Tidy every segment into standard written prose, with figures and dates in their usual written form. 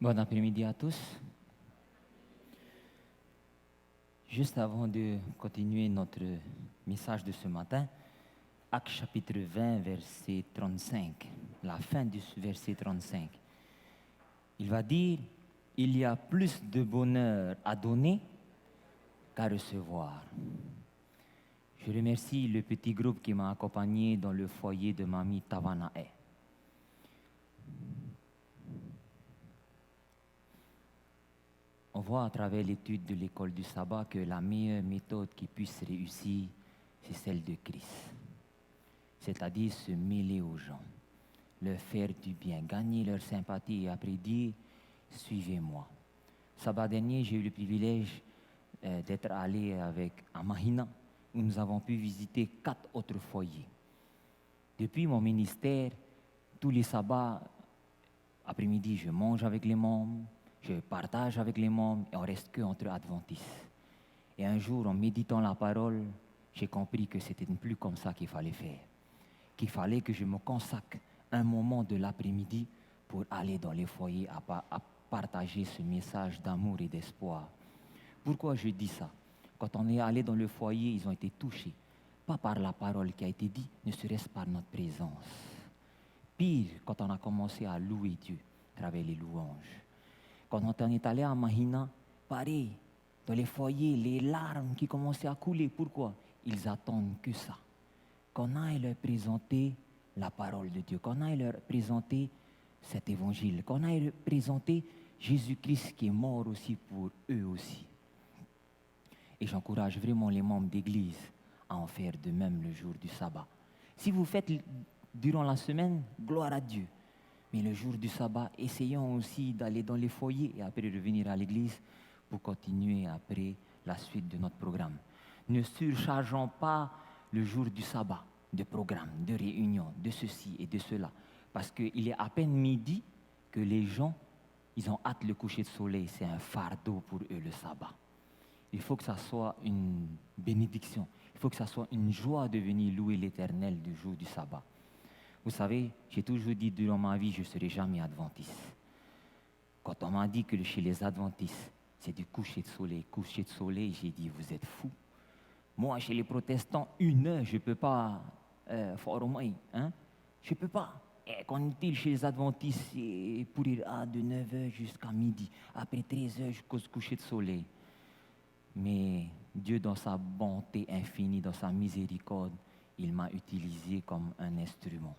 Bon après-midi à tous. Juste avant de continuer notre message de ce matin, Actes chapitre 20, verset 35, la fin du verset 35, il va dire, il y a plus de bonheur à donner qu'à recevoir. Je remercie le petit groupe qui m'a accompagné dans le foyer de Mamie Tavanae. On voit à travers l'étude de l'école du sabbat que la meilleure méthode qui puisse réussir, c'est celle de Christ. C'est-à-dire se mêler aux gens, leur faire du bien, gagner leur sympathie et après dire « suivez-moi ». Sabbat dernier, j'ai eu le privilège d'être allé à Mahina, où nous avons pu visiter 4 autres foyers. Depuis mon ministère, tous les sabbats, après-midi, je mange avec les membres, je partage avec les membres et on reste que entre adventistes. Et un jour, en méditant la parole, j'ai compris que c'était plus comme ça qu'il fallait faire. Qu'il fallait que je me consacre un moment de l'après-midi pour aller dans les foyers à partager ce message d'amour et d'espoir. Pourquoi je dis ça? Quand on est allé dans le foyer, ils ont été touchés, pas par la parole qui a été dite, ne serait-ce par notre présence. Pire, quand on a commencé à louer Dieu à travers les louanges. Quand on est allé à Mahina, pareil, dans les foyers, les larmes qui commençaient à couler. Pourquoi? Ils attendent que ça. Qu'on aille leur présenter la parole de Dieu, qu'on aille leur présenter cet évangile, qu'on aille leur présenter Jésus-Christ qui est mort aussi pour eux aussi. Et j'encourage vraiment les membres d'église à en faire de même le jour du sabbat. Si vous faites durant la semaine, gloire à Dieu. Mais le jour du sabbat, essayons aussi d'aller dans les foyers et après revenir à l'église pour continuer après la suite de notre programme. Ne surchargeons pas le jour du sabbat de programme, de réunion, de ceci et de cela. Parce qu'il est à peine midi que les gens, ils ont hâte le coucher de soleil. C'est un fardeau pour eux le sabbat. Il faut que ça soit une bénédiction. Il faut que ça soit une joie de venir louer l'Éternel du jour du sabbat. Vous savez, j'ai toujours dit durant ma vie, je ne serai jamais adventiste. Quand on m'a dit que chez les adventistes, c'est du coucher de soleil, j'ai dit, vous êtes fous. Moi, chez les protestants, 1 heure, je ne peux pas, hein? Je ne peux pas. Et quand on est chez les adventistes, c'est pour ir de 9h jusqu'à midi. Après 13h jusqu'au coucher de soleil. Mais Dieu, dans sa bonté infinie, dans sa miséricorde, il m'a utilisé comme un instrument.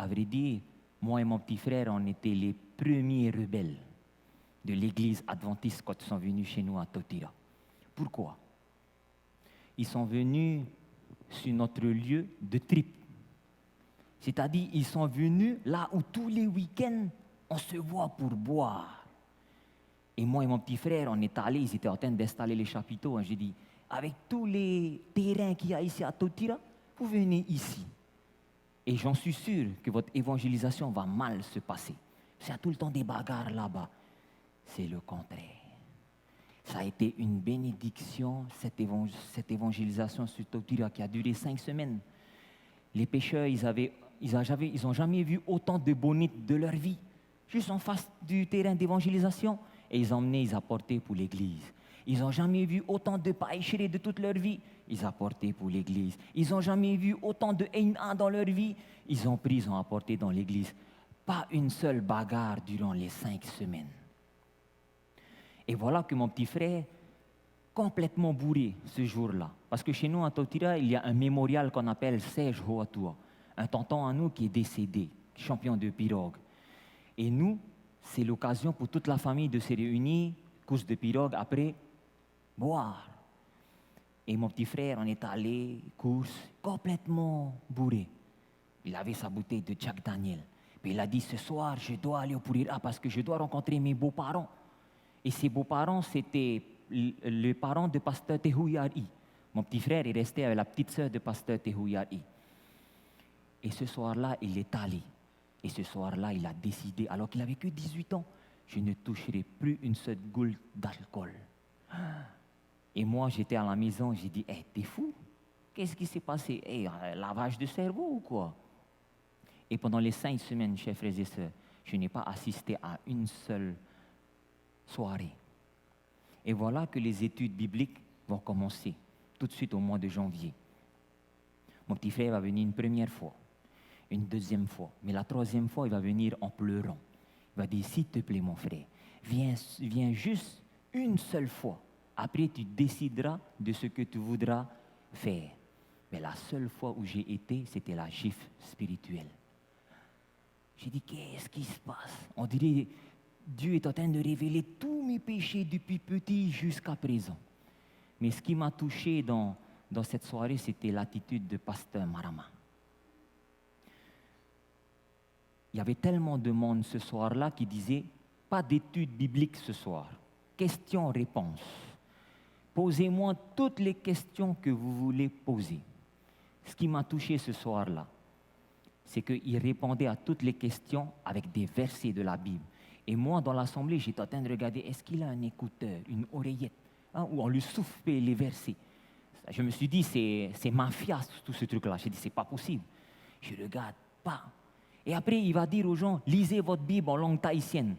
À vrai dire, moi et mon petit frère, on était les premiers rebelles de l'église adventiste quand ils sont venus chez nous à Totira. Pourquoi? Ils sont venus sur notre lieu de trip. C'est-à-dire, ils sont venus là où tous les week-ends, on se voit pour boire. Et moi et mon petit frère, on est allés, ils étaient en train d'installer les chapiteaux. J'ai dit, avec tous les terrains qu'il y a ici à Totira, vous venez ici. Et j'en suis sûr que votre évangélisation va mal se passer. Il y a tout le temps des bagarres là-bas. C'est le contraire. Ça a été une bénédiction, cette évangélisation sur Totira qui a duré 5 semaines. Les pêcheurs, ils n'ont jamais vu autant de bonites de leur vie, juste en face du terrain d'évangélisation. Et ils apportaient pour l'église. Ils n'ont jamais vu autant de païcheries de toute leur vie. Ils apportaient pour l'église. Ils n'ont jamais vu autant de haine dans leur vie. Ils ont apporté dans l'église. Pas une seule bagarre durant les 5 semaines. Et voilà que mon petit frère, complètement bourré ce jour-là. Parce que chez nous, à Totira, il y a un mémorial qu'on appelle Serge Hoatua. Un tonton à nous qui est décédé, champion de pirogue. Et nous, c'est l'occasion pour toute la famille de se réunir, course de pirogue, après, boire. Et mon petit frère, on est allé, course, complètement bourré. Il avait sa bouteille de Jack Daniel. Puis il a dit, ce soir, je dois aller au Pourira parce que je dois rencontrer mes beaux-parents. Et ses beaux-parents, c'était les parents de pasteur Tehouyari. Mon petit frère est resté avec la petite sœur de pasteur Tehouyari. Et ce soir-là, il est allé. Et ce soir-là, il a décidé, alors qu'il n'avait que 18 ans, je ne toucherai plus une seule goutte d'alcool. Et moi, j'étais à la maison, j'ai dit, t'es fou? Qu'est-ce qui s'est passé? Lavage de cerveau ou quoi? Et pendant les 5 semaines, chers frères et sœurs, Je n'ai pas assisté à une seule soirée. Et voilà que les études bibliques vont commencer tout de suite au mois de janvier. Mon petit frère va venir une première fois, une deuxième fois, mais la troisième fois, il va venir en pleurant. Il va dire, s'il te plaît, mon frère, viens juste une seule fois. Après, tu décideras de ce que tu voudras faire. Mais la seule fois où j'ai été, c'était la gifle spirituelle. J'ai dit, qu'est-ce qui se passe? On dirait, Dieu est en train de révéler tous mes péchés depuis petit jusqu'à présent. Mais ce qui m'a touché dans cette soirée, c'était l'attitude de pasteur Marama. Il y avait tellement de monde ce soir-là qui disait, pas d'études bibliques ce soir. Questions-réponses. Posez-moi toutes les questions que vous voulez poser. Ce qui m'a touché ce soir-là, c'est qu'il répondait à toutes les questions avec des versets de la Bible. Et moi, dans l'assemblée, j'étais en train de regarder, est-ce qu'il a un écouteur, une oreillette, où on lui souffle les versets. Je me suis dit, c'est mafia, tout ce truc-là. J'ai dit, c'est pas possible. Je regarde pas. Et après, il va dire aux gens, lisez votre Bible en langue tahitienne.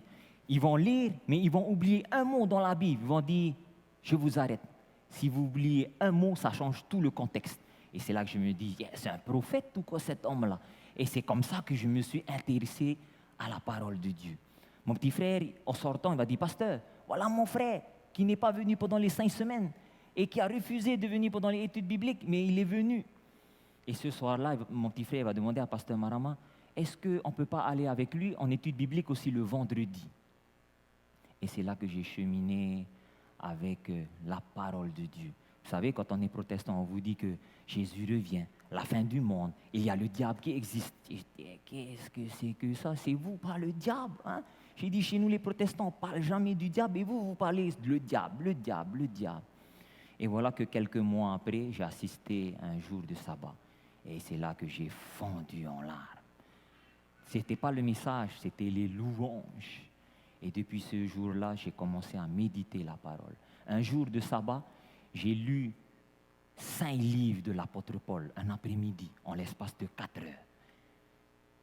Ils vont lire, mais ils vont oublier un mot dans la Bible. Ils vont dire, je vous arrête. Si vous oubliez un mot, ça change tout le contexte. Et c'est là que je me dis, c'est un prophète ou quoi cet homme-là? Et c'est comme ça que je me suis intéressé à la parole de Dieu. Mon petit frère, en sortant, il va dire, pasteur, voilà mon frère qui n'est pas venu pendant les 5 semaines et qui a refusé de venir pendant les études bibliques, mais il est venu. Et ce soir-là, mon petit frère va demander à pasteur Marama, est-ce qu'on ne peut pas aller avec lui en études bibliques aussi le vendredi? Et c'est là que j'ai cheminé avec la parole de Dieu. Vous savez, quand on est protestant, on vous dit que Jésus revient, la fin du monde, il y a le diable qui existe. Qu'est-ce que c'est que ça? C'est vous, pas le diable. Hein? J'ai dit, chez nous les protestants, on ne parle jamais du diable, et vous parlez le diable, le diable, le diable. Et voilà que quelques mois après, j'ai assisté à un jour de sabbat. Et c'est là que j'ai fondu en larmes. Ce n'était pas le message, c'était les louanges. Et depuis ce jour-là, j'ai commencé à méditer la parole. Un jour de sabbat, j'ai lu 5 livres de l'apôtre Paul, un après-midi, en l'espace de 4 heures.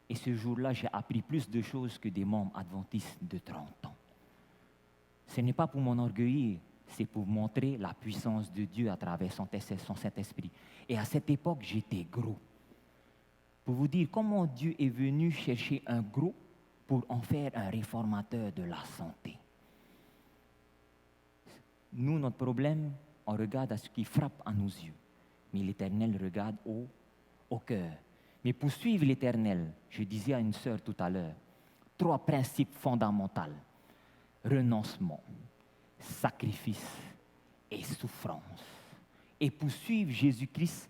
Et ce jour-là, j'ai appris plus de choses que des membres adventistes de 30 ans. Ce n'est pas pour m'enorgueillir, c'est pour montrer la puissance de Dieu à travers son Saint-Esprit. Et à cette époque, j'étais gros. Pour vous dire comment Dieu est venu chercher un gros pour en faire un réformateur de la santé. Nous, notre problème, on regarde à ce qui frappe à nos yeux. Mais l'Éternel regarde au cœur. Mais pour suivre l'Éternel, je disais à une sœur tout à l'heure, 3 principes fondamentaux. Renoncement, sacrifice et souffrance. Et pour suivre Jésus-Christ,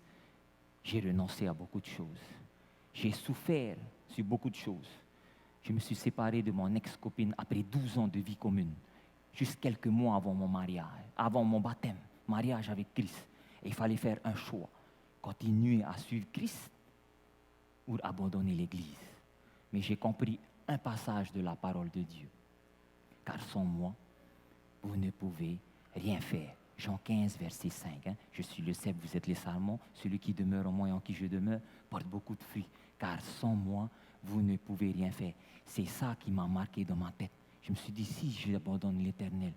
j'ai renoncé à beaucoup de choses. J'ai souffert sur beaucoup de choses. Je me suis séparé de mon ex-copine après 12 ans de vie commune, juste quelques mois avant mon mariage, avant mon baptême, mariage avec Christ. Et il fallait faire un choix, continuer à suivre Christ ou abandonner l'Église. Mais j'ai compris un passage de la parole de Dieu. Car sans moi, vous ne pouvez rien faire. Jean 15, verset 5. Je suis le cep, vous êtes les sarments. Celui qui demeure en moi et en qui je demeure porte beaucoup de fruits. Car sans moi, vous ne pouvez rien faire. C'est ça qui m'a marqué dans ma tête. Je me suis dit, si j'abandonne l'Éternel,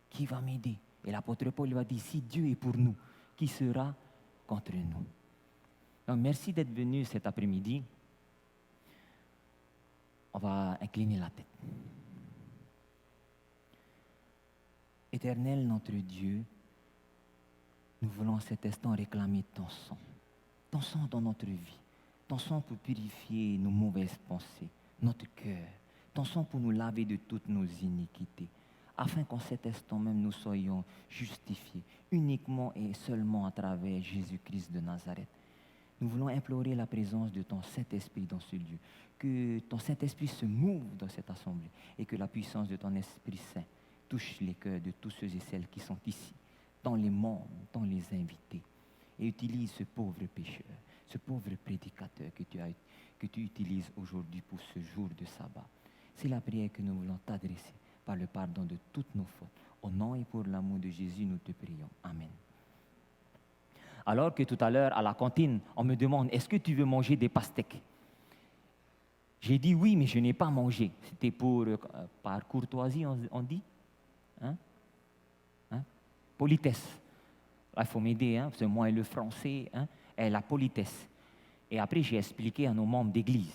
qui va m'aider? Et l'apôtre Paul va dire, si Dieu est pour nous, qui sera contre nous? Donc, merci d'être venu cet après-midi. On va incliner la tête. Éternel, notre Dieu, nous voulons cet instant réclamer ton sang dans notre vie, ton sang pour purifier nos mauvaises pensées, notre cœur, ton sang pour nous laver de toutes nos iniquités, afin qu'en cet instant même nous soyons justifiés uniquement et seulement à travers Jésus-Christ de Nazareth. Nous voulons implorer la présence de ton Saint-Esprit dans ce lieu, que ton Saint-Esprit se mouve dans cette assemblée et que la puissance de ton Esprit Saint touche les cœurs de tous ceux et celles qui sont ici, dans les membres, dans les invités, et utilise ce pauvre pécheur, ce pauvre prédicateur que tu utilises aujourd'hui pour ce jour de sabbat. C'est la prière que nous voulons t'adresser par le pardon de toutes nos fautes. Au nom et pour l'amour de Jésus, nous te prions. Amen. Alors que tout à l'heure, à la cantine, on me demande, est-ce que tu veux manger des pastèques? J'ai dit oui, mais je n'ai pas mangé. C'était par courtoisie, on dit, hein? Politesse. Là, il faut m'aider, hein, parce que moi et le français, hein, et la politesse. Et après, j'ai expliqué à nos membres d'église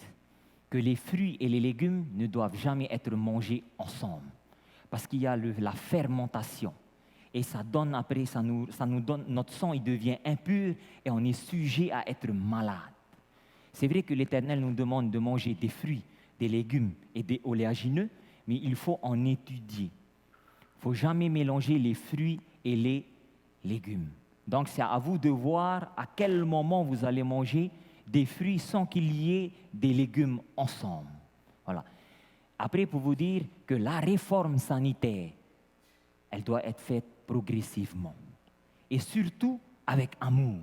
que les fruits et les légumes ne doivent jamais être mangés ensemble. Parce qu'il y a la fermentation. Et ça donne après, ça nous donne, notre sang, il devient impur et on est sujet à être malade. C'est vrai que l'Éternel nous demande de manger des fruits, des légumes et des oléagineux, mais il faut en étudier. Il ne faut jamais mélanger les fruits et les légumes. Donc c'est à vous de voir à quel moment vous allez manger des fruits sans qu'il y ait des légumes ensemble. Voilà. Après, pour vous dire que la réforme sanitaire, elle doit être faite progressivement. Et surtout avec amour.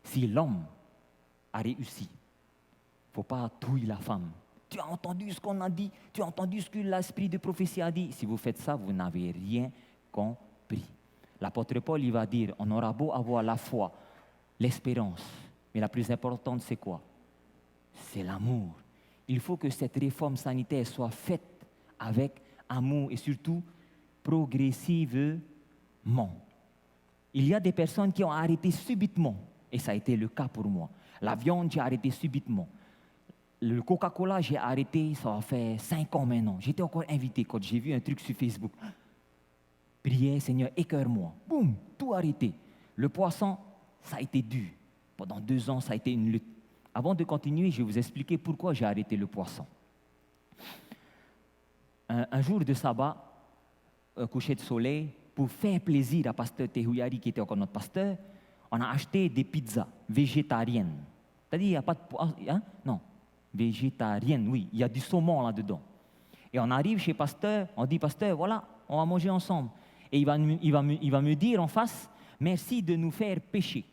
Si l'homme a réussi, il ne faut pas touiller la femme. Tu as entendu ce qu'on a dit, tu as entendu ce que l'esprit de prophétie a dit. Si vous faites ça, vous n'avez rien compris. L'apôtre Paul, il va dire, on aura beau avoir la foi, l'espérance, mais la plus importante, c'est quoi? C'est l'amour. Il faut que cette réforme sanitaire soit faite avec amour et surtout progressivement. Il y a des personnes qui ont arrêté subitement, et ça a été le cas pour moi. La viande, j'ai arrêté subitement. Le Coca-Cola, j'ai arrêté, ça va faire 5 ans maintenant. J'étais encore invité quand j'ai vu un truc sur Facebook. Prière, Seigneur, écœure-moi. Boum, tout arrêté. Le poisson, ça a été dur. Pendant 2 ans, ça a été une lutte. Avant de continuer, je vais vous expliquer pourquoi j'ai arrêté le poisson. Un jour de sabbat, un coucher de soleil, pour faire plaisir à pasteur Tehouyari, qui était encore notre pasteur, on a acheté des pizzas végétariennes. C'est-à-dire, il n'y a pas de poisson, hein? Non, végétarienne, oui, il y a du saumon là-dedans. Et on arrive chez pasteur, on dit, pasteur, voilà, on va manger ensemble. Et il va me dire en face, merci de nous faire pécher.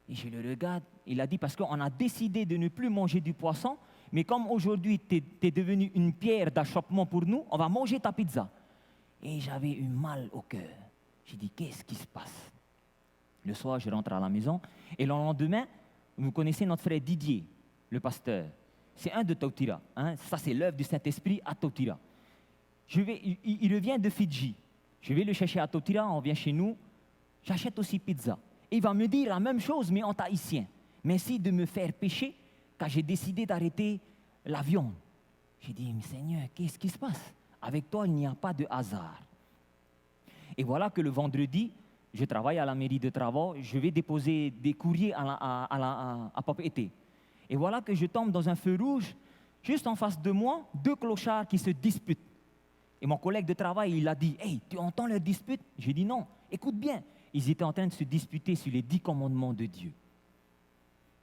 Et je le regarde, il a dit, parce qu'on a décidé de ne plus manger du poisson, mais comme aujourd'hui, tu es devenu une pierre d'achoppement pour nous, on va manger ta pizza. Et j'avais eu mal au cœur. J'ai dit, qu'est-ce qui se passe? Le soir, je rentre à la maison, et le lendemain, vous connaissez notre frère Didier, le pasteur. C'est un de Tautira. Hein? Ça, c'est l'œuvre du Saint-Esprit à Tautira. Il revient de Fidji. Je vais le chercher à Tautira, on vient chez nous. J'achète aussi pizza. Et il va me dire la même chose, mais en tahitien. Merci de me faire pécher, car j'ai décidé d'arrêter la viande. J'ai dit, mais Seigneur, qu'est-ce qui se passe? Avec toi, il n'y a pas de hasard. Et voilà que le vendredi, je travaille à la mairie de Travaux, je vais déposer des courriers à propriété. Et voilà que je tombe dans un feu rouge, juste en face de moi, 2 clochards qui se disputent. Et mon collègue de travail, il a dit, « Hey, tu entends leur dispute ?» J'ai dit, « Non, écoute bien. » Ils étaient en train de se disputer sur les 10 commandements de Dieu.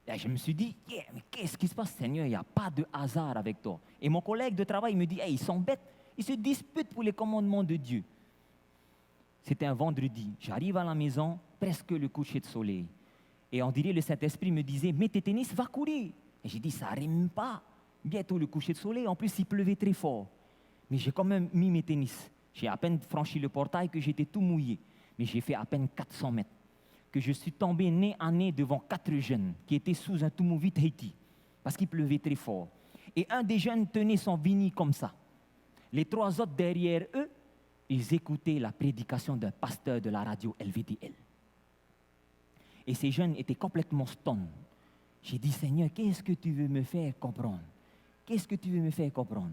Et je me suis dit, yeah, mais qu'est-ce qui se passe, Seigneur? Il n'y a pas de hasard avec toi. Et mon collègue de travail me dit, hey, ils sont bêtes, ils se disputent pour les commandements de Dieu. C'était un vendredi. J'arrive à la maison, presque le coucher de soleil. Et on dirait, le Saint-Esprit me disait, mets tes tennis, va courir. Et j'ai dit, ça ne rime pas. Bientôt le coucher de soleil, en plus il pleuvait très fort. Mais j'ai quand même mis mes tennis. J'ai à peine franchi le portail que j'étais tout mouillé. Mais j'ai fait à peine 400 mètres. Que je suis tombé nez à nez devant 4 jeunes qui étaient sous un Toumouvit Haïti, parce qu'il pleuvait très fort. Et un des jeunes tenait son vini comme ça. Les 3 autres derrière eux, ils écoutaient la prédication d'un pasteur de la radio LVDL. Et ces jeunes étaient complètement stun. J'ai dit, Seigneur, qu'est-ce que tu veux me faire comprendre? Qu'est-ce que tu veux me faire comprendre?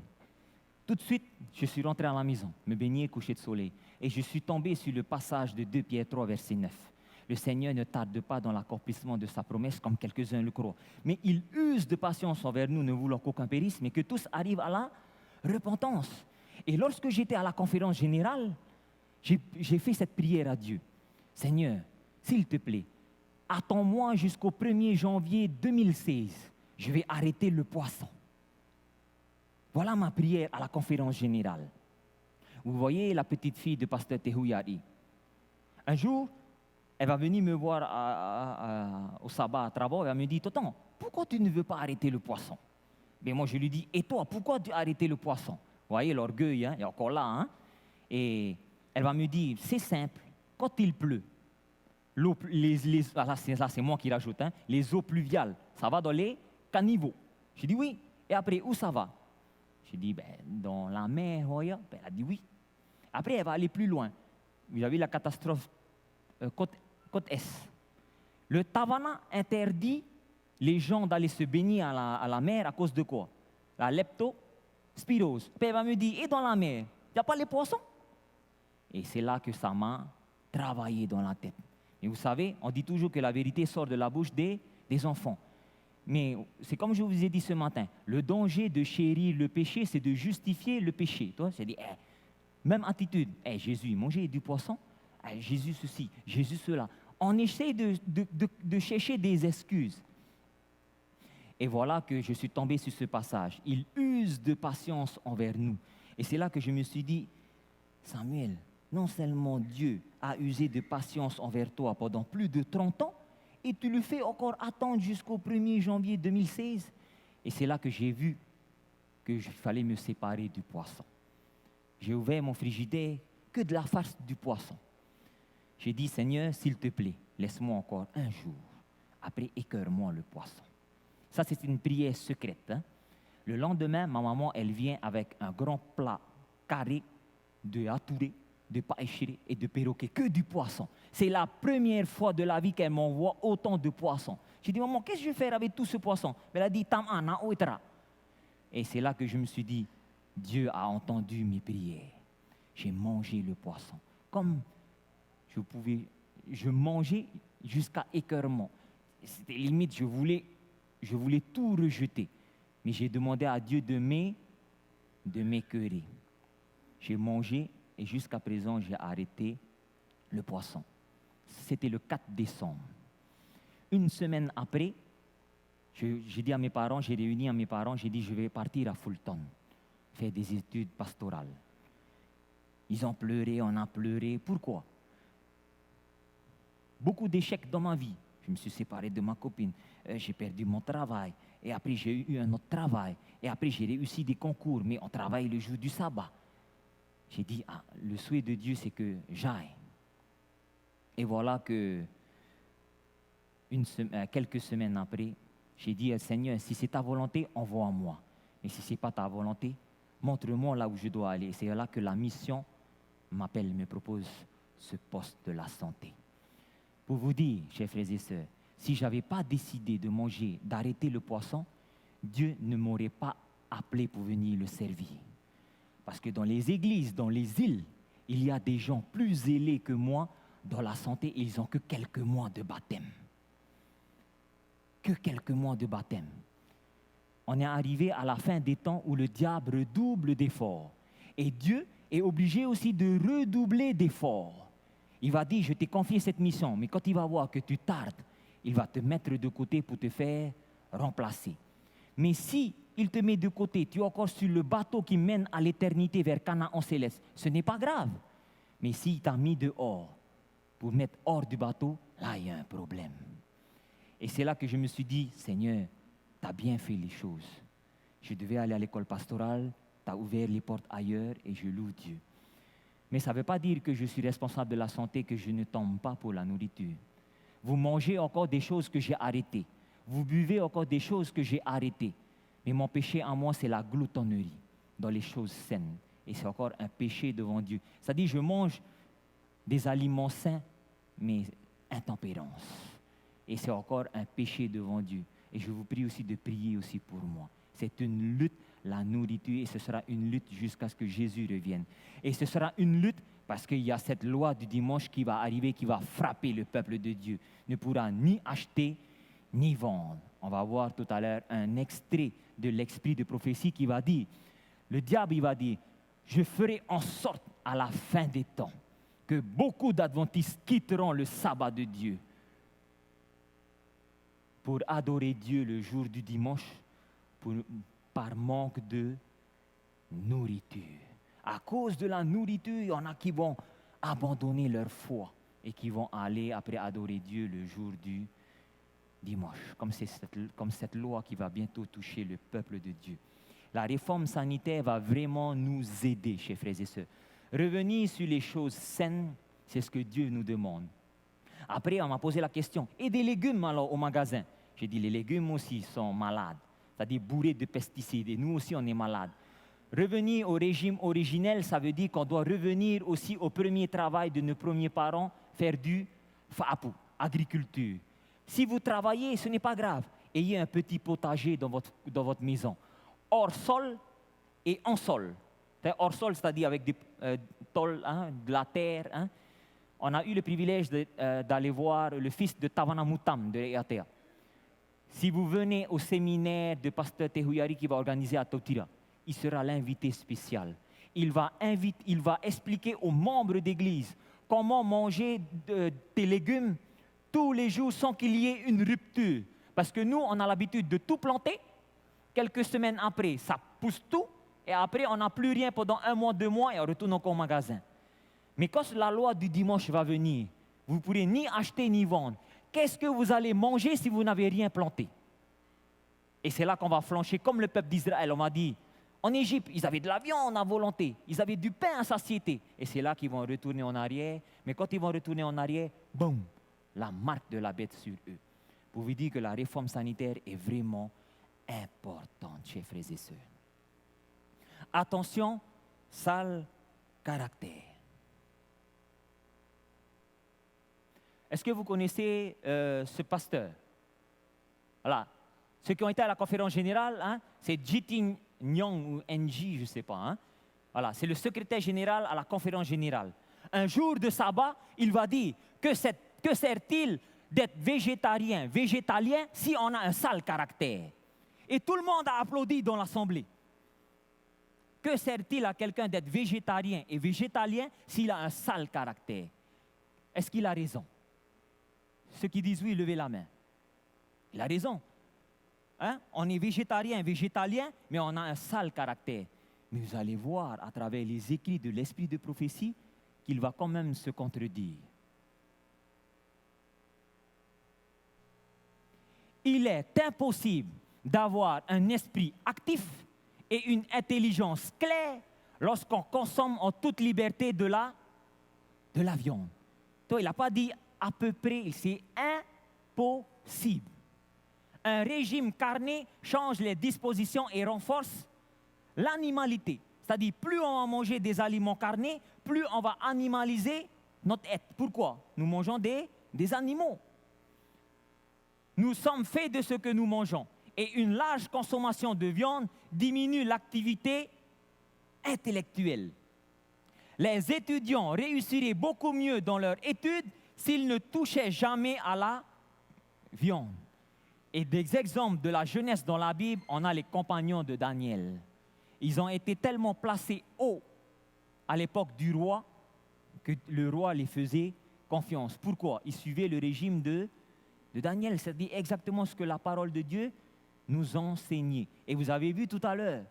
Tout de suite, je suis rentré à la maison, me baigner, coucher de soleil. Et je suis tombé sur le passage de 2 Pierre 3, verset 9. Le Seigneur ne tarde pas dans l'accomplissement de sa promesse, comme quelques-uns le croient. Mais il use de patience envers nous, ne voulant qu'aucun périsse, mais que tous arrivent à la repentance. Et lorsque j'étais à la conférence générale, j'ai fait cette prière à Dieu. Seigneur, s'il te plaît, attends-moi jusqu'au 1er janvier 2016. Je vais arrêter le poisson. Voilà ma prière à la conférence générale. Vous voyez la petite fille de pasteur Tehouyari. Un jour, elle va venir me voir au sabbat à Travaux, elle va me dire, Tonton, pourquoi tu ne veux pas arrêter le poisson? Mais moi, je lui dis, et toi, pourquoi tu as arrêté le poisson? Vous voyez l'orgueil, hein, il est encore là. Hein? Et elle va me dire, c'est simple, quand il pleut, l'eau, là c'est moi qui rajoute, hein, les eaux pluviales, ça va dans les caniveaux. Je dis oui, Et après, où ça va? J'ai dit, dans la mer, Hoya. Elle a dit oui. Après, elle va aller plus loin. Vous avez la catastrophe côte Est. Le Tavana interdit les gens d'aller se baigner à la mer à cause de quoi? La leptospirose. Puis elle va me dire, et dans la mer, il n'y a pas les poissons? Et c'est là que ça m'a travaillé dans la tête. Et vous savez, on dit toujours que la vérité sort de la bouche des enfants. Mais c'est comme je vous ai dit ce matin, le danger de chérir le péché, c'est de justifier le péché. Toi, c'est dit, même attitude. Jésus, manger du poisson. Jésus ceci, Jésus cela. On essaie de chercher des excuses. Et voilà que je suis tombé sur ce passage. Il use de patience envers nous. Et c'est là que je me suis dit, Samuel, non seulement Dieu a usé de patience envers toi pendant plus de 30 ans, et tu le fais encore attendre jusqu'au 1er janvier 2016. Et c'est là que j'ai vu qu'il fallait me séparer du poisson. J'ai ouvert mon frigidaire, que de la farce du poisson. J'ai dit, Seigneur, s'il te plaît, laisse-moi encore un jour. Après, écœure-moi le poisson. Ça, c'est une prière secrète. Hein? Le lendemain, ma maman, elle vient avec un grand plat carré de atouré, de paéchiré et de perroquet, que du poisson. C'est la première fois de la vie qu'elle m'envoie autant de poissons. J'ai dit, maman, qu'est-ce que je vais faire avec tout ce poisson? Elle a dit, Tamana oitra. Et c'est là que je me suis dit, Dieu a entendu mes prières. J'ai mangé le poisson. Comme je mangeais jusqu'à écœurement. C'était limite, je voulais tout rejeter. Mais j'ai demandé à Dieu de m'écœurer. J'ai mangé et jusqu'à présent, j'ai arrêté le poisson. C'était le 4 décembre. Une semaine après, j'ai dit à mes parents, j'ai réuni à mes parents, j'ai dit je vais partir à Fulton, faire des études pastorales. Ils ont pleuré, on a pleuré. Pourquoi? Beaucoup d'échecs dans ma vie. Je me suis séparé de ma copine, j'ai perdu mon travail, et après j'ai eu un autre travail, et après j'ai réussi des concours, mais on travaille le jour du sabbat. J'ai dit, le souhait de Dieu, c'est que j'aille. Et voilà que quelques semaines après, j'ai dit, Seigneur, si c'est ta volonté, envoie-moi. Mais si ce n'est pas ta volonté, montre-moi là où je dois aller. Et c'est là que la mission m'appelle, me propose ce poste de la santé. Pour vous dire, chers frères et sœurs, si je n'avais pas décidé de manger, d'arrêter le poisson, Dieu ne m'aurait pas appelé pour venir le servir. Parce que dans les églises, dans les îles, il y a des gens plus zélés que moi dans la santé et ils n'ont que quelques mois de baptême. Que quelques mois de baptême. On est arrivé à la fin des temps où le diable redouble d'efforts. Et Dieu est obligé aussi de redoubler d'efforts. Il va dire, je t'ai confié cette mission, mais quand il va voir que tu tardes, il va te mettre de côté pour te faire remplacer. Mais si il te met de côté, tu es encore sur le bateau qui mène à l'éternité vers Canaan céleste, ce n'est pas grave. Mais s'il t'a mis dehors pour mettre hors du bateau, là il y a un problème. Et c'est là que je me suis dit, Seigneur, tu as bien fait les choses. Je devais aller à l'école pastorale, tu as ouvert les portes ailleurs et je loue Dieu. Mais ça ne veut pas dire que je suis responsable de la santé, que je ne tombe pas pour la nourriture. Vous mangez encore des choses que j'ai arrêtées. Vous buvez encore des choses que j'ai arrêtées. Mais mon péché en moi, c'est la gloutonnerie dans les choses saines. Et c'est encore un péché devant Dieu. C'est-à-dire, je mange des aliments sains, mais intempérance. Et c'est encore un péché devant Dieu. Et je vous prie aussi de prier aussi pour moi. C'est une lutte, la nourriture, et ce sera une lutte jusqu'à ce que Jésus revienne. Et ce sera une lutte parce qu'il y a cette loi du dimanche qui va arriver, qui va frapper le peuple de Dieu. Ne pourra ni acheter, ni vendre. On va voir tout à l'heure un extrait de l'esprit de prophétie qui va dire, le diable il va dire, je ferai en sorte à la fin des temps que beaucoup d'adventistes quitteront le sabbat de Dieu pour adorer Dieu le jour du dimanche par manque de nourriture. À cause de la nourriture, il y en a qui vont abandonner leur foi et qui vont aller après adorer Dieu le jour du dimanche, comme cette loi qui va bientôt toucher le peuple de Dieu. La réforme sanitaire va vraiment nous aider, chers frères et sœurs. Revenir sur les choses saines, c'est ce que Dieu nous demande. Après, on m'a posé la question, et des légumes alors au magasin? J'ai dit, les légumes aussi sont malades. c'est-à-dire bourré de pesticides. Et nous aussi, on est malades. Revenir au régime originel, ça veut dire qu'on doit revenir aussi au premier travail de nos premiers parents, faire du fa'apu, agriculture. Si vous travaillez, ce n'est pas grave. Ayez un petit potager dans votre maison, hors sol et en sol. Hors sol, c'est-à-dire avec des tôles, de la terre. On a eu le privilège d'aller voir le fils de Tavana Moutam de l'EATA. Si vous venez au séminaire de pasteur Tehouyari qui va organiser à Tautira, il sera l'invité spécial. Il va expliquer aux membres d'église comment manger des légumes tous les jours sans qu'il y ait une rupture. Parce que nous, on a l'habitude de tout planter. Quelques semaines après, ça pousse tout. Et après, on n'a plus rien pendant 1 mois, 2 mois et on retourne encore au magasin. Mais quand la loi du dimanche va venir, vous ne pourrez ni acheter ni vendre. Qu'est-ce que vous allez manger si vous n'avez rien planté? Et c'est là qu'on va flancher comme le peuple d'Israël. On m'a dit, en Égypte, ils avaient de la viande à volonté. Ils avaient du pain à satiété. Et c'est là qu'ils vont retourner en arrière. Mais quand ils vont retourner en arrière, boum, la marque de la bête sur eux. Pour vous dire que la réforme sanitaire est vraiment importante, chers frères et sœurs. Attention, sale caractère. Est-ce que vous connaissez ce pasteur? Voilà. Ceux qui ont été à la conférence générale, c'est Jiting Nyong ou NJ, je ne sais pas. Voilà, c'est le secrétaire général à la conférence générale. Un jour de sabbat, il va dire que sert-il d'être végétalien si on a un sale caractère? Et tout le monde a applaudi dans l'assemblée. Que sert-il à quelqu'un d'être végétarien et végétalien s'il a un sale caractère? Est-ce qu'il a raison? Ceux qui disent oui, levez la main. Il a raison. On est végétarien, végétalien, mais on a un sale caractère. Mais vous allez voir à travers les écrits de l'esprit de prophétie qu'il va quand même se contredire. Il est impossible d'avoir un esprit actif et une intelligence claire lorsqu'on consomme en toute liberté de la viande. Donc, il n'a pas dit à peu près, c'est impossible. Un régime carné change les dispositions et renforce l'animalité. C'est-à-dire, plus on va manger des aliments carnés, plus on va animaliser notre être. Pourquoi? Nous mangeons des animaux. Nous sommes faits de ce que nous mangeons. Et une large consommation de viande diminue l'activité intellectuelle. Les étudiants réussiraient beaucoup mieux dans leurs études s'ils ne touchaient jamais à la viande. Et des exemples de la jeunesse dans la Bible, on a les compagnons de Daniel. Ils ont été tellement placés haut à l'époque du roi que le roi les faisait confiance. Pourquoi? Ils suivaient le régime de Daniel. C'est-à-dire exactement ce que la parole de Dieu nous enseignait. Et vous avez vu tout à l'heure,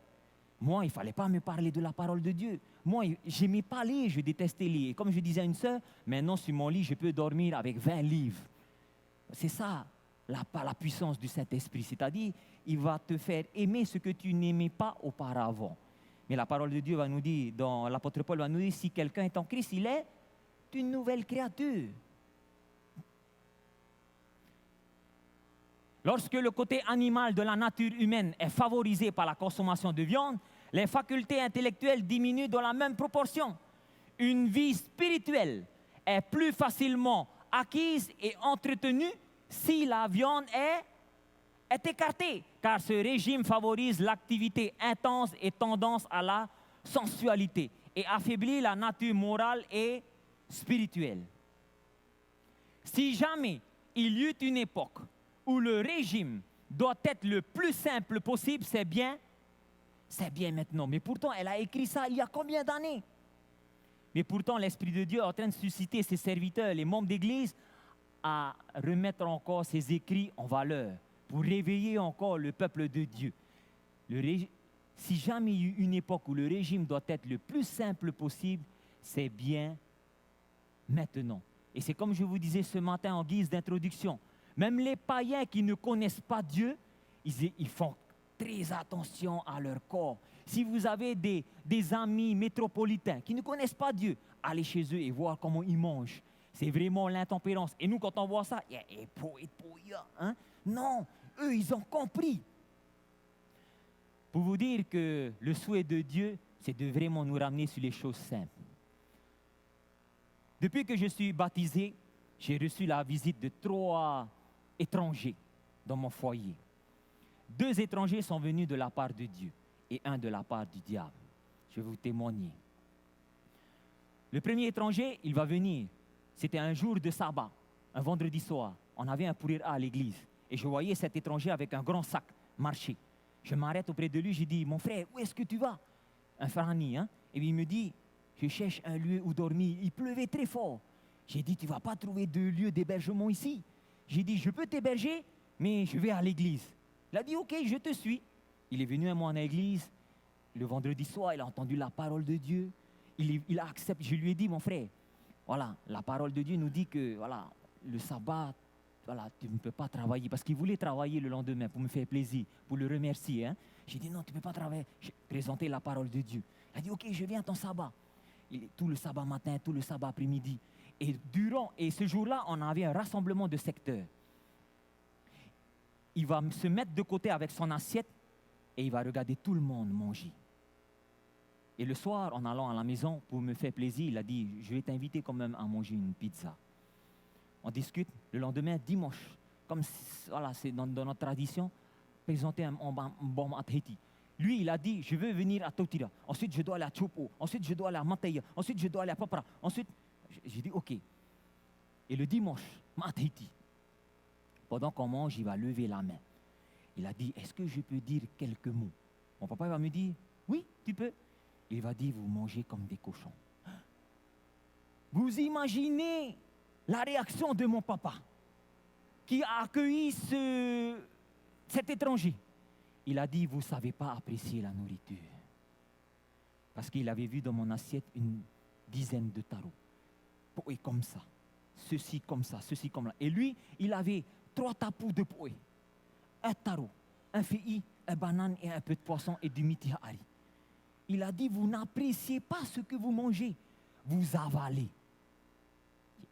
moi, il ne fallait pas me parler de la parole de Dieu. Moi, je n'aimais pas lire, je détestais lire. Et comme je disais à une sœur, maintenant sur mon lit, je peux dormir avec 20 livres. C'est ça, la puissance du Saint-Esprit. C'est-à-dire, il va te faire aimer ce que tu n'aimais pas auparavant. Mais la parole de Dieu va nous dire, dans l'apôtre Paul va nous dire, si quelqu'un est en Christ, il est une nouvelle créature. Lorsque le côté animal de la nature humaine est favorisé par la consommation de viande, les facultés intellectuelles diminuent dans la même proportion. Une vie spirituelle est plus facilement acquise et entretenue si la viande est écartée, car ce régime favorise l'activité intense et tendance à la sensualité et affaiblit la nature morale et spirituelle. Si jamais il y eut une époque où le régime doit être le plus simple possible, c'est bien maintenant. Mais pourtant, elle a écrit ça il y a combien d'années? Mais pourtant, l'Esprit de Dieu est en train de susciter ses serviteurs, les membres d'Église, à remettre encore ses écrits en valeur, pour réveiller encore le peuple de Dieu. Si jamais il y a eu une époque où le régime doit être le plus simple possible, c'est bien maintenant. Et c'est comme je vous disais ce matin en guise d'introduction, même les païens qui ne connaissent pas Dieu, ils font très attention à leur corps. Si vous avez des amis métropolitains qui ne connaissent pas Dieu, allez chez eux et voir comment ils mangent. C'est vraiment l'intempérance. Et nous, quand on voit ça, non, eux, ils ont compris. Pour vous dire que le souhait de Dieu, c'est de vraiment nous ramener sur les choses simples. Depuis que je suis baptisé, j'ai reçu la visite de 3 étrangers dans mon foyer. 2 étrangers sont venus de la part de Dieu et 1 de la part du diable. Je vais vous témoigner. Le premier étranger, il va venir. C'était un jour de sabbat, un vendredi soir. On avait un pourrir à l'église. Et je voyais cet étranger avec un grand sac marcher. Je m'arrête auprès de lui, je dis, mon frère, où est-ce que tu vas? Un farani, hein? Et il me dit, je cherche un lieu où dormir. Il pleuvait très fort. J'ai dit, tu ne vas pas trouver de lieu d'hébergement ici. J'ai dit, je peux t'héberger, mais je vais à l'église. Il a dit, ok, je te suis. Il est venu à moi en église. Le vendredi soir, il a entendu la parole de Dieu. Il a accepté. Je lui ai dit, mon frère, voilà, la parole de Dieu nous dit que voilà, le sabbat, voilà, tu ne peux pas travailler. Parce qu'il voulait travailler le lendemain pour me faire plaisir, pour le remercier. Hein. J'ai dit, non, tu ne peux pas travailler. J'ai présenté la parole de Dieu. Il a dit, ok, je viens à ton sabbat. Tout le sabbat matin, tout le sabbat après-midi. Et ce jour-là, on avait un rassemblement de secteurs. Il va se mettre de côté avec son assiette et il va regarder tout le monde manger. Et le soir, en allant à la maison pour me faire plaisir, il a dit, je vais t'inviter quand même à manger une pizza. On discute. Le lendemain, dimanche, comme voilà, c'est dans notre tradition, présenter un bon appétit. Lui, il a dit, je veux venir à Totira. Ensuite, je dois aller à Chopo. Ensuite, je dois aller à Mataya. Ensuite, je dois aller à Papara. Ensuite, j'ai dit, OK. Et le dimanche, Matahiti, pendant qu'on mange, il va lever la main. Il a dit, est-ce que je peux dire quelques mots? Mon papa va me dire, oui, tu peux. Il va dire, vous mangez comme des cochons. Vous imaginez la réaction de mon papa qui a accueilli cet étranger. Il a dit, vous ne savez pas apprécier la nourriture. Parce qu'il avait vu dans mon assiette une dizaine de tarots. Poé comme ça, ceci comme ça, ceci comme là. Et lui, il avait 3 tapous de poé. Un taro, un fei, un banane et un peu de poisson et du mitihari. Il a dit, vous n'appréciez pas ce que vous mangez, vous avalez.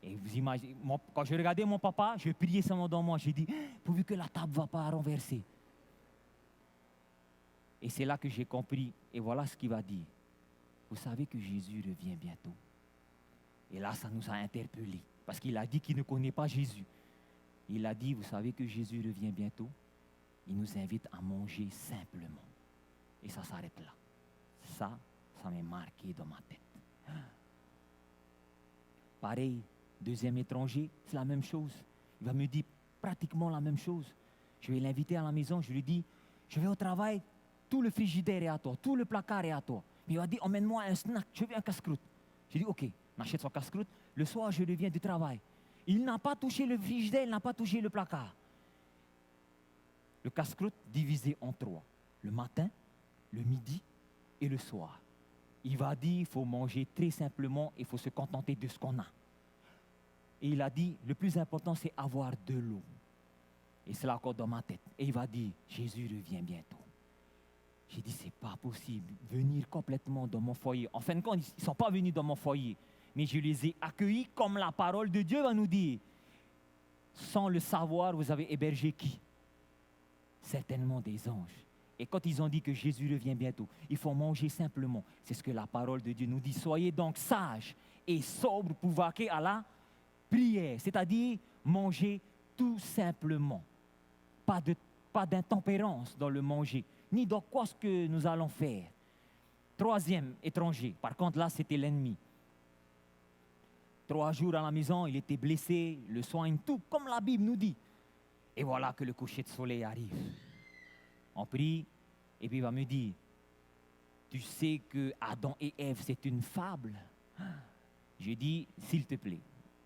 Et vous imaginez, quand je regardais mon papa, je priais seulement dans moi, j'ai dit, pourvu que la table ne va pas renverser. Et c'est là que j'ai compris, et voilà ce qu'il va dire. Vous savez que Jésus revient bientôt. Et là, ça nous a interpellés, parce qu'il a dit qu'il ne connaît pas Jésus. Il a dit, vous savez que Jésus revient bientôt. Il nous invite à manger simplement. Et ça s'arrête là. Ça m'est marqué dans ma tête. Pareil, deuxième étranger, c'est la même chose. Il va me dire pratiquement la même chose. Je vais l'inviter à la maison, je lui dis, je vais au travail, tout le frigidaire est à toi, tout le placard est à toi. Il va dire, emmène-moi un snack, je veux un casse-croûte. Je dis, ok, on achète son casse-croûte. Le soir, je reviens du travail. Il n'a pas touché le frigidaire, il n'a pas touché le placard. Le casse-croûte divisé en 3. Le matin, le midi et le soir. Il va dire, il faut manger très simplement, il faut se contenter de ce qu'on a. Et il a dit, le plus important, c'est avoir de l'eau. Et c'est là encore dans ma tête. Et il va dire, Jésus revient bientôt. J'ai dit, c'est pas possible, venir complètement dans mon foyer. En fin de compte, ils ne sont pas venus dans mon foyer, mais je les ai accueillis comme la parole de Dieu va nous dire. Sans le savoir, vous avez hébergé qui? Certainement des anges. Et quand ils ont dit que Jésus revient bientôt, il faut manger simplement. C'est ce que la parole de Dieu nous dit. Soyez donc sages et sobres pour vaquer à la prière. C'est-à-dire manger tout simplement. Pas d'intempérance dans le manger, ni dans quoi ce que nous allons faire. Troisième étranger. Par contre, là, c'était l'ennemi. 3 jours à la maison, il était blessé, le soigne, tout comme la Bible nous dit. Et voilà que le coucher de soleil arrive. On prie, et puis il va me dire, tu sais que Adam et Ève, c'est une fable. Je dis, s'il te plaît,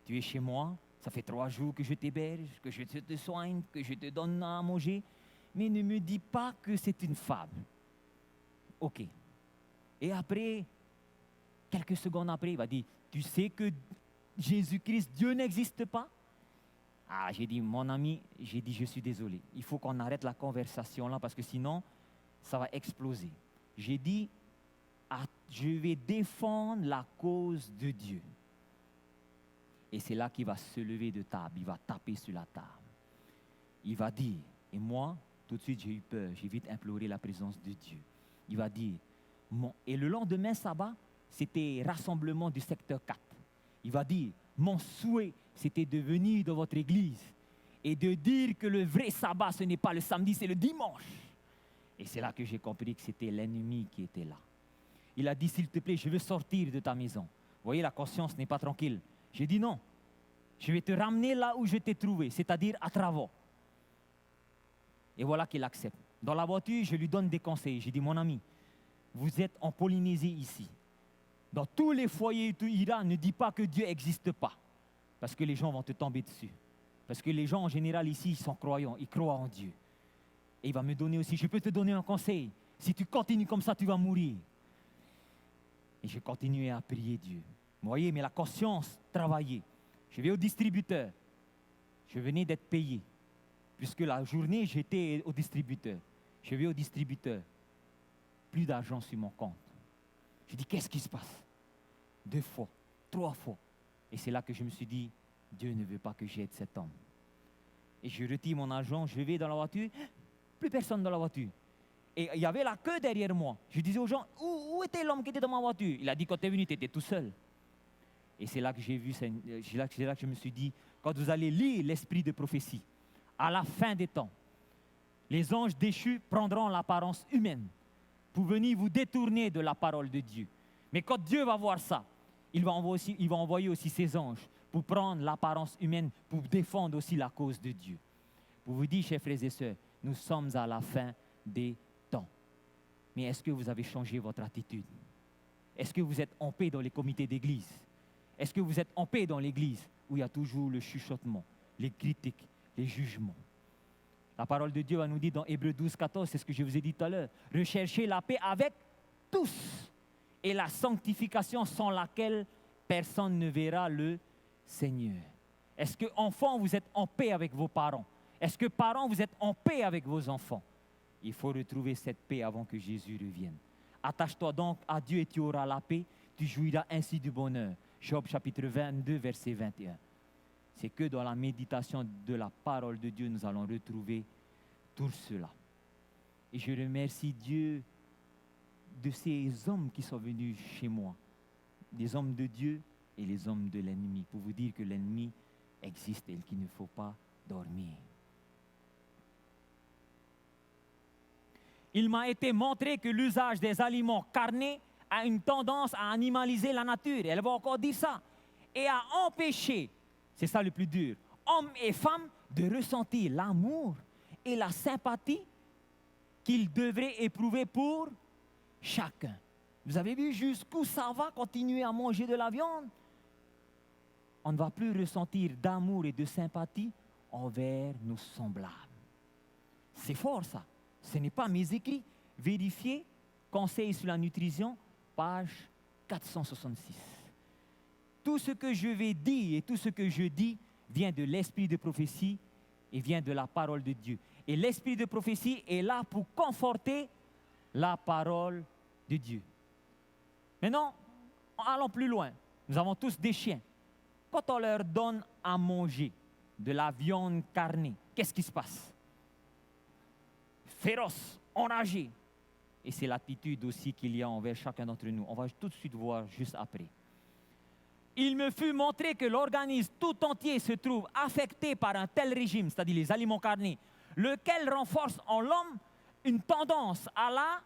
tu es chez moi, ça fait 3 jours que je t'héberge, que je te soigne, que je te donne à manger, mais ne me dis pas que c'est une fable. Ok. Et après, quelques secondes après, il va dire, tu sais que Jésus-Christ, Dieu n'existe pas? Ah, j'ai dit, mon ami, j'ai dit, je suis désolé. Il faut qu'on arrête la conversation là parce que sinon, ça va exploser. J'ai dit, je vais défendre la cause de Dieu. Et c'est là qu'il va se lever de table, il va taper sur la table. Il va dire, et moi, Tout de suite, j'ai eu peur. J'ai vite imploré la présence de Dieu. Il va dire, et le lendemain sabbat, c'était rassemblement du secteur 4. Il va dire, mon souhait, c'était de venir dans votre église et de dire que le vrai sabbat, ce n'est pas le samedi, c'est le dimanche. Et c'est là que j'ai compris que c'était l'ennemi qui était là. Il a dit, s'il te plaît, je veux sortir de ta maison. Vous voyez, la conscience n'est pas tranquille. J'ai dit non, je vais te ramener là où je t'ai trouvé, c'est-à-dire à Travers. Et voilà qu'il accepte. Dans la voiture, je lui donne des conseils. J'ai dit, mon ami, vous êtes en Polynésie ici. Dans tous les foyers où tu iras, ne dis pas que Dieu n'existe pas. Parce que les gens vont te tomber dessus. Parce que les gens, en général, ici, ils sont croyants. Ils croient en Dieu. Et il va me donner aussi, je peux te donner un conseil. Si tu continues comme ça, tu vas mourir. Et je continuais à prier Dieu. Vous voyez, mais la conscience travaillait. Je vais au distributeur. Je venais d'être payé. Puisque la journée, j'étais au distributeur. Je vais au distributeur. Plus d'argent sur mon compte. Je dis, qu'est-ce qui se passe? 2 fois, 3 fois. Et c'est là que je me suis dit, Dieu ne veut pas que j'aide cet homme. Et je retire mon argent, je vais dans la voiture, plus personne dans la voiture. Et il y avait la queue derrière moi. Je disais aux gens, où était l'homme qui était dans ma voiture? Il a dit, quand tu es venu, tu étais tout seul. Et c'est là que j'ai vu, c'est là que je me suis dit, quand vous allez lire l'esprit de prophétie, à la fin des temps, les anges déchus prendront l'apparence humaine pour venir vous détourner de la parole de Dieu. Mais quand Dieu va voir ça, il va envoyer aussi ses anges pour prendre l'apparence humaine, pour défendre aussi la cause de Dieu. Pour vous dire, chers frères et sœurs, nous sommes à la fin des temps. Mais est-ce que vous avez changé votre attitude? Est-ce que vous êtes en paix dans les comités d'église? Est-ce que vous êtes en paix dans l'église où il y a toujours le chuchotement, les critiques, les jugements? La parole de Dieu va nous dire dans Hébreux 12, 14, c'est ce que je vous ai dit tout à l'heure, recherchez la paix avec tous et la sanctification sans laquelle personne ne verra le Seigneur. Est-ce que, enfants, vous êtes en paix avec vos parents? Est-ce que, parents, vous êtes en paix avec vos enfants? Il faut retrouver cette paix avant que Jésus revienne. Attache-toi donc à Dieu et tu auras la paix, tu jouiras ainsi du bonheur. Job chapitre 22, verset 21. C'est que dans la méditation de la parole de Dieu, nous allons retrouver tout cela. Et je remercie Dieu de ces hommes qui sont venus chez moi, des hommes de Dieu et les hommes de l'ennemi, pour vous dire que l'ennemi existe et qu'il ne faut pas dormir. Il m'a été montré que l'usage des aliments carnés a une tendance à animaliser la nature. Et elle va encore dire ça. Et à empêcher, c'est ça le plus dur, hommes et femmes de ressentir l'amour et la sympathie qu'ils devraient éprouver pour chacun. Vous avez vu jusqu'où ça va continuer à manger de la viande? On ne va plus ressentir d'amour et de sympathie envers nos semblables. C'est fort ça. Ce n'est pas mes écrits. Vérifiez, Conseil sur la nutrition, page 466. Tout ce que je vais dire et tout ce que je dis vient de l'esprit de prophétie et vient de la parole de Dieu. Et l'esprit de prophétie est là pour conforter la parole de Dieu. Maintenant, allons plus loin. Nous avons tous des chiens. Quand on leur donne à manger de la viande carnée, qu'est-ce qui se passe? Féroce, enragé. Et c'est l'attitude aussi qu'il y a envers chacun d'entre nous. On va tout de suite voir juste après. Il me fut montré que l'organisme tout entier se trouve affecté par un tel régime, c'est-à-dire les aliments carnés, lequel renforce en l'homme une tendance à la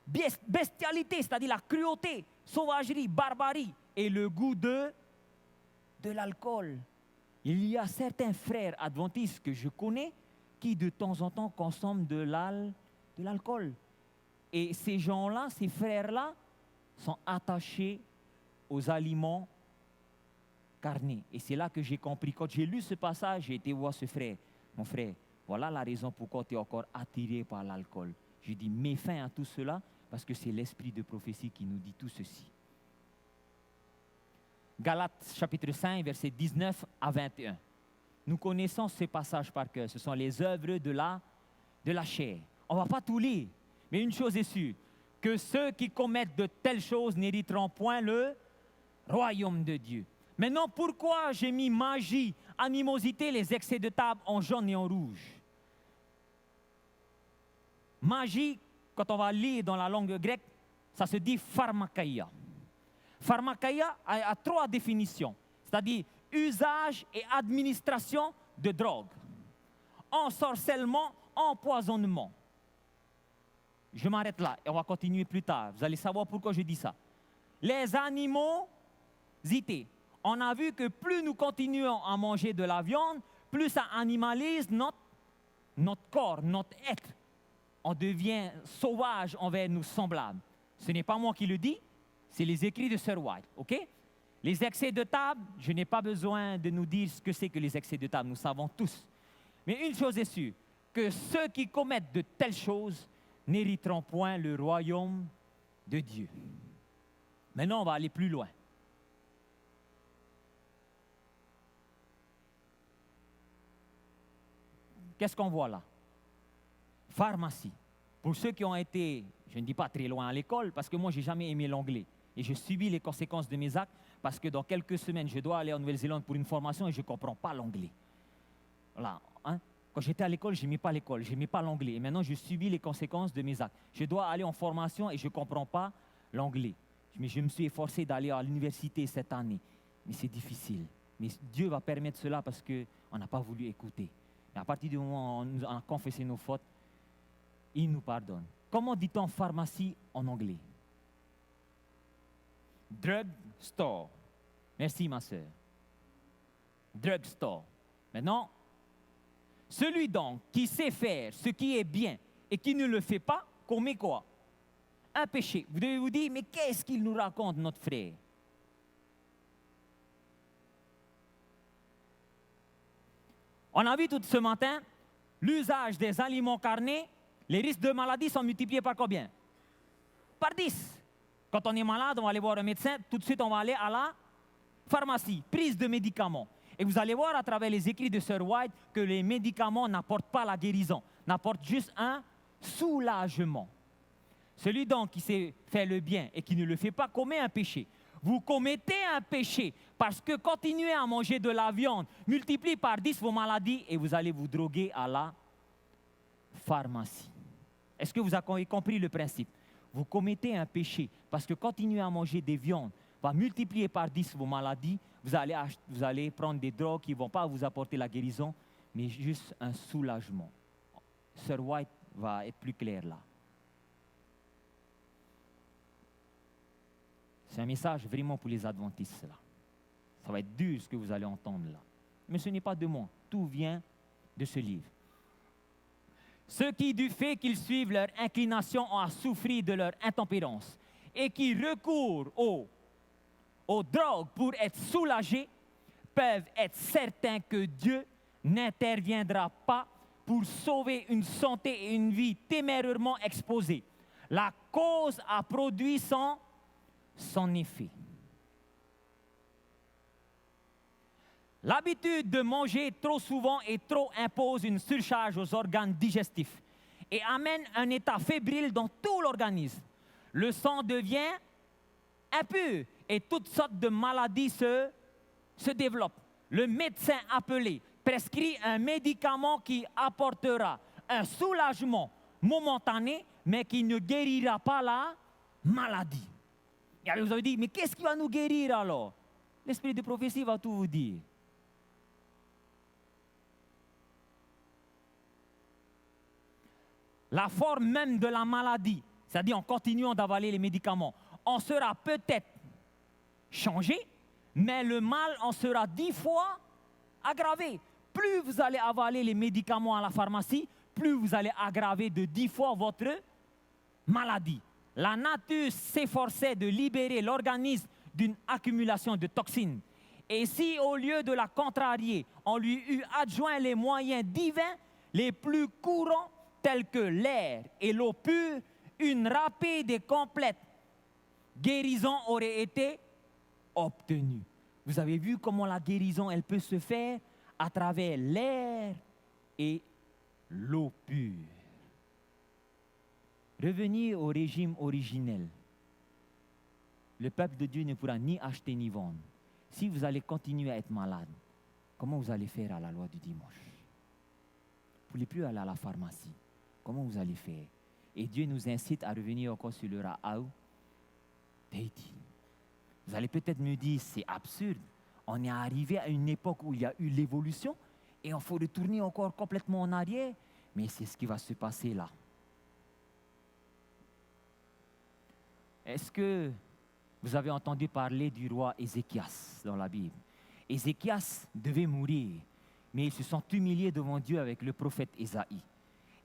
bestialité, c'est-à-dire la cruauté, sauvagerie, barbarie et le goût de l'alcool. Il y a certains frères adventistes que je connais qui de temps en temps consomment de l'alcool. Et ces gens-là, ces frères-là, sont attachés aux aliments carnés. Et c'est là que j'ai compris. Quand j'ai lu ce passage, j'ai été voir ce frère. Mon frère, voilà la raison pourquoi tu es encore attiré par l'alcool. Je dis, mets fin à tout cela, parce que c'est l'esprit de prophétie qui nous dit tout ceci. Galates chapitre 5, versets 19 à 21. Nous connaissons ce passage par cœur. Ce sont les œuvres de la chair. On ne va pas tout lire, mais une chose est sûre, que ceux qui commettent de telles choses n'hériteront point le royaume de Dieu. Maintenant, pourquoi j'ai mis magie, animosité, les excès de table en jaune et en rouge? Magie, quand on va lire dans la langue grecque, ça se dit pharmakaia. Pharmakaia a trois définitions, c'est-à-dire usage et administration de drogue, ensorcellement, empoisonnement. Je m'arrête là et on va continuer plus tard. Vous allez savoir pourquoi je dis ça. Les animosités. On a vu que plus nous continuons à manger de la viande, plus ça animalise notre corps, notre être. On devient sauvage envers nos semblables. Ce n'est pas moi qui le dis, c'est les écrits de Sir White. Okay? Les excès de table, je n'ai pas besoin de nous dire ce que c'est que les excès de table, nous savons tous. Mais une chose est sûre, que ceux qui commettent de telles choses n'hériteront point le royaume de Dieu. Maintenant, on va aller plus loin. Qu'est-ce qu'on voit là? Pharmacie. Pour ceux qui ont été, je ne dis pas très loin à l'école, parce que moi, je n'ai jamais aimé l'anglais. Et je subis les conséquences de mes actes, parce que dans quelques semaines, je dois aller en Nouvelle-Zélande pour une formation et je ne comprends pas l'anglais. Voilà. Hein? Quand j'étais à l'école, je n'aimais pas l'école, je n'aimais pas l'anglais. Et maintenant, je subis les conséquences de mes actes. Je dois aller en formation et je ne comprends pas l'anglais. Mais je me suis efforcé d'aller à l'université cette année. Mais c'est difficile. Mais Dieu va permettre cela parce qu'on n'a pas voulu écouter. Et à partir du moment où on a confessé nos fautes, il nous pardonne. Comment dit-on pharmacie en anglais? Drug store. Merci, ma sœur. Drug store. Maintenant, celui donc qui sait faire ce qui est bien et qui ne le fait pas, commet quoi? Un péché. Vous devez vous dire, mais qu'est-ce qu'il nous raconte, notre frère? On a vu tout ce matin, l'usage des aliments carnés, les risques de maladie sont multipliés par combien? Par 10. Quand on est malade, on va aller voir un médecin, tout de suite on va aller à la pharmacie, prise de médicaments. Et vous allez voir à travers les écrits de Sir White que les médicaments n'apportent pas la guérison, n'apportent juste un soulagement. Celui donc qui sait faire le bien et qui ne le fait pas commet un péché. Vous commettez un péché parce que continuez à manger de la viande, multiplie par 10 vos maladies et vous allez vous droguer à la pharmacie. Est-ce que vous avez compris le principe? Vous commettez un péché parce que continuer à manger des viandes va multiplier par 10 vos maladies. Vous allez prendre des drogues qui ne vont pas vous apporter la guérison, mais juste un soulagement. Sir White va être plus clair là. C'est un message vraiment pour les adventistes là. Ça va être dur ce que vous allez entendre là. Mais ce n'est pas de moi. Tout vient de ce livre. Ceux qui, du fait qu'ils suivent leur inclination, ont à souffrir de leur intempérance et qui recourent aux drogues pour être soulagés, peuvent être certains que Dieu n'interviendra pas pour sauver une santé et une vie témérairement exposées. La cause a produit son effet. L'habitude de manger trop souvent et trop impose une surcharge aux organes digestifs et amène un état fébrile dans tout l'organisme. Le sang devient impur et toutes sortes de maladies se développent. Le médecin appelé prescrit un médicament qui apportera un soulagement momentané, mais qui ne guérira pas la maladie. Et vous avez dit, mais qu'est-ce qui va nous guérir alors? L'esprit de prophétie va tout vous dire. La forme même de la maladie, c'est-à-dire en continuant d'avaler les médicaments, en sera peut-être changé, mais le mal en sera 10 fois aggravé. Plus vous allez avaler les médicaments à la pharmacie, plus vous allez aggraver de 10 fois votre maladie. La nature s'efforçait de libérer l'organisme d'une accumulation de toxines. Et si, au lieu de la contrarier, on lui eût adjoint les moyens divins les plus courants, tels que l'air et l'eau pure, une rapide et complète guérison aurait été obtenue. Vous avez vu comment la guérison, elle peut se faire à travers l'air et l'eau pure. Revenir au régime originel. Le peuple de Dieu ne pourra ni acheter ni vendre. Si vous allez continuer à être malade, comment vous allez faire à la loi du dimanche? Vous ne pouvez plus aller à la pharmacie. Comment vous allez faire? Et Dieu nous incite à revenir encore sur le Ra'aou Deiti. Vous allez peut-être me dire, c'est absurde. On est arrivé à une époque où il y a eu l'évolution et il faut retourner encore complètement en arrière. Mais c'est ce qui va se passer là. Est-ce que vous avez entendu parler du roi Ézéchias dans la Bible? Ézéchias devait mourir, mais il se sent humilié devant Dieu avec le prophète Ésaïe.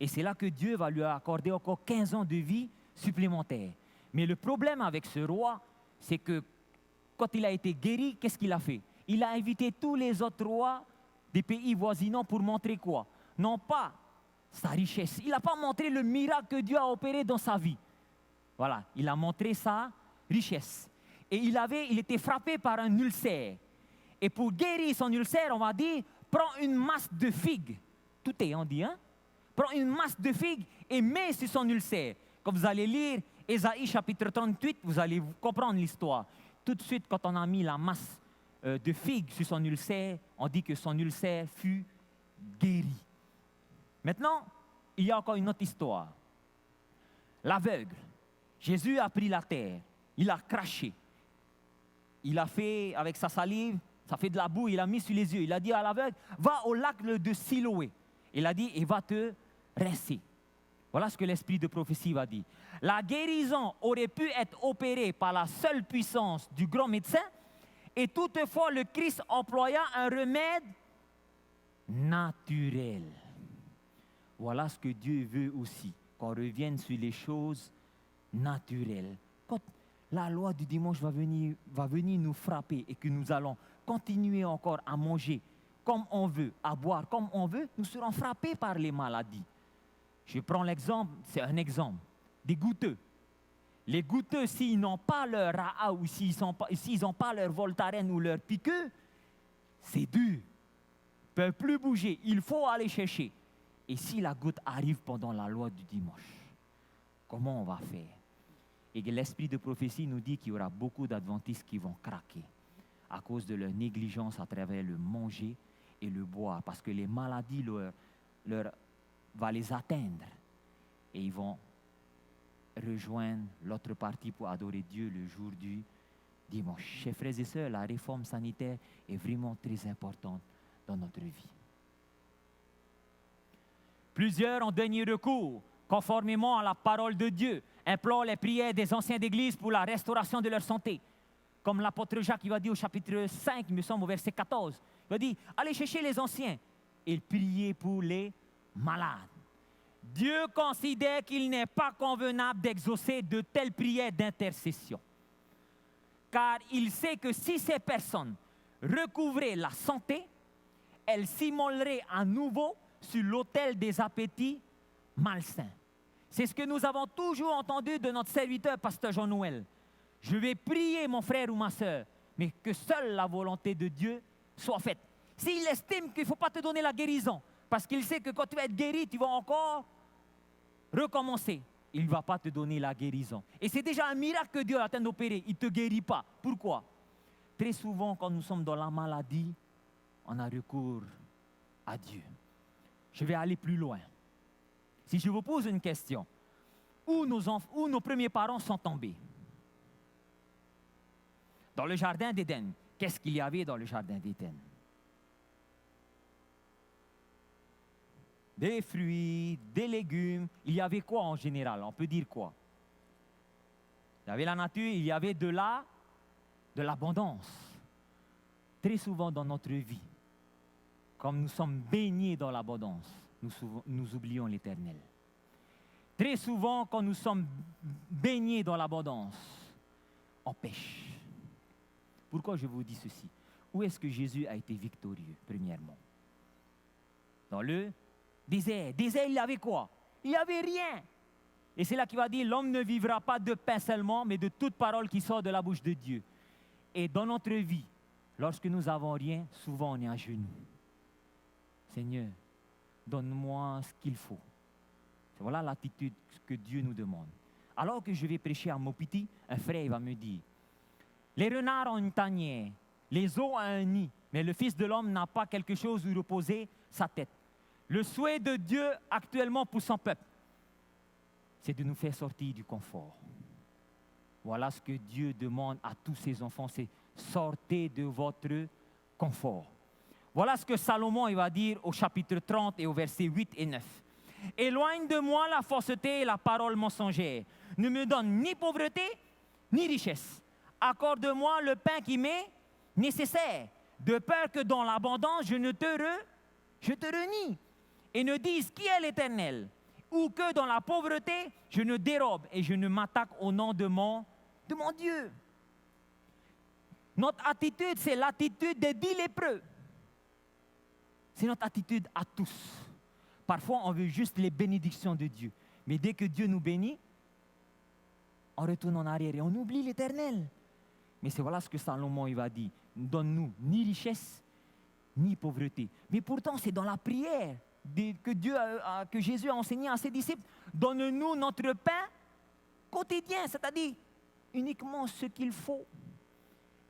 Et c'est là que Dieu va lui accorder encore 15 ans de vie supplémentaire. Mais le problème avec ce roi, c'est que quand il a été guéri, qu'est-ce qu'il a fait? Il a invité tous les autres rois des pays voisinants pour montrer quoi? Non pas sa richesse. Il n'a pas montré le miracle que Dieu a opéré dans sa vie. Voilà, il a montré sa richesse. Et il était frappé par un ulcère. Et pour guérir son ulcère, on va dire, prends une masse de figues. Tout est, on dit, hein? Prends une masse de figues et mets sur son ulcère. Quand vous allez lire Ésaïe chapitre 38, vous allez comprendre l'histoire. Tout de suite, quand on a mis la masse de figues sur son ulcère, on dit que son ulcère fut guéri. Maintenant, il y a encore une autre histoire. L'aveugle. Jésus a pris la terre, il a craché. Il a fait, avec sa salive, ça fait de la boue, il a mis sur les yeux. Il a dit à l'aveugle, va au lac de Siloé. Il a dit, et va te rincer. Voilà ce que l'esprit de prophétie va dire. La guérison aurait pu être opérée par la seule puissance du grand médecin, et toutefois le Christ employa un remède naturel. Voilà ce que Dieu veut aussi, qu'on revienne sur les choses naturelles. Quand la loi du dimanche va venir nous frapper et que nous allons continuer encore à manger comme on veut, à boire comme on veut, nous serons frappés par les maladies. Je prends l'exemple, c'est un exemple, des goutteux. Les goutteux, s'ils n'ont pas leur Raa ou s'ils n'ont pas leur Voltaren ou leur piqûre, c'est dur. Ils ne peuvent plus bouger, il faut aller chercher. Et si la goutte arrive pendant la loi du dimanche, comment on va faire? Et l'esprit de prophétie nous dit qu'il y aura beaucoup d'adventistes qui vont craquer à cause de leur négligence à travers le manger et le boire, parce que les maladies vont les atteindre et ils vont rejoindre l'autre partie pour adorer Dieu le jour du dimanche. Chers frères et sœurs, la réforme sanitaire est vraiment très importante dans notre vie. Plusieurs en dernier recours, conformément à la parole de Dieu, implorent les prières des anciens d'église pour la restauration de leur santé. Comme l'apôtre Jacques, il va dire au chapitre 5, il me semble, au verset 14. Il va dire, allez chercher les anciens et priez pour les malades. Dieu considère qu'il n'est pas convenable d'exaucer de telles prières d'intercession. Car il sait que si ces personnes recouvraient la santé, elles s'immoleraient à nouveau sur l'autel des appétits malsains. C'est ce que nous avons toujours entendu de notre serviteur, pasteur Jean-Noël. Je vais prier mon frère ou ma soeur, mais que seule la volonté de Dieu soit faite. S'il estime qu'il ne faut pas te donner la guérison, parce qu'il sait que quand tu vas être guéri, tu vas encore recommencer, il ne va pas te donner la guérison. Et c'est déjà un miracle que Dieu a atteint d'opérer. Il ne te guérit pas. Pourquoi? Très souvent, quand nous sommes dans la maladie, on a recours à Dieu. Je vais aller plus loin. Si je vous pose une question, où nos premiers parents sont tombés? Dans le jardin d'Éden, qu'est-ce qu'il y avait dans le jardin d'Éden? Des fruits, des légumes. Il y avait quoi en général? On peut dire quoi? Il y avait la nature, il y avait de l'abondance. Très souvent dans notre vie, comme nous sommes baignés dans l'abondance, nous oublions l'Éternel. Très souvent, quand nous sommes baignés dans l'abondance, on pêche. Pourquoi je vous dis ceci? Où est-ce que Jésus a été victorieux, premièrement? Dans le désert. Désert, il y avait quoi? Il n'y avait rien. Et c'est là qu'il va dire, l'homme ne vivra pas de pain seulement, mais de toute parole qui sort de la bouche de Dieu. Et dans notre vie, lorsque nous n'avons rien, souvent on est à genoux. Seigneur, donne-moi ce qu'il faut. Voilà l'attitude que Dieu nous demande. Alors que je vais prêcher à Mopiti, un frère va me dire, les renards ont une tanière, les ours ont un nid, mais le Fils de l'homme n'a pas quelque chose où reposer sa tête. Le souhait de Dieu actuellement pour son peuple, c'est de nous faire sortir du confort. Voilà ce que Dieu demande à tous ses enfants, c'est sortez de votre confort. Voilà ce que Salomon il va dire au chapitre 30 et au verset 8 et 9. Éloigne de moi la fausseté et la parole mensongère. Ne me donne ni pauvreté, ni richesse. Accorde-moi le pain qui m'est nécessaire, de peur que dans l'abondance je te renie. Et ne dise qui est l'Éternel, ou que dans la pauvreté je ne dérobe et je ne m'attaque au nom de mon Dieu. Notre attitude, c'est l'attitude des 10 lépreux. C'est notre attitude à tous. Parfois, on veut juste les bénédictions de Dieu. Mais dès que Dieu nous bénit, on retourne en arrière et on oublie l'Éternel. Mais c'est voilà ce que Salomon il va dire. Donne-nous ni richesse, ni pauvreté. Mais pourtant, c'est dans la prière que Jésus a enseigné à ses disciples. Donne-nous notre pain quotidien, c'est-à-dire uniquement ce qu'il faut.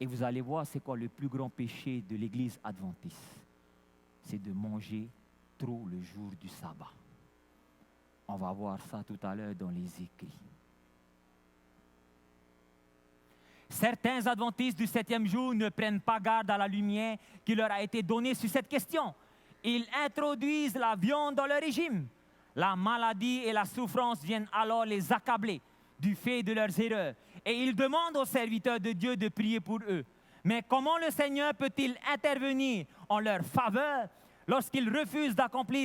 Et vous allez voir, c'est quoi le plus grand péché de l'Église adventiste? C'est de manger trop le jour du sabbat. On va voir ça tout à l'heure dans les écrits. Certains adventistes du 7e jour ne prennent pas garde à la lumière qui leur a été donnée sur cette question. Ils introduisent la viande dans leur régime. La maladie et la souffrance viennent alors les accabler du fait de leurs erreurs. Et ils demandent aux serviteurs de Dieu de prier pour eux. Mais comment le Seigneur peut-il intervenir en leur faveur lorsqu'ils refusent d'accomplir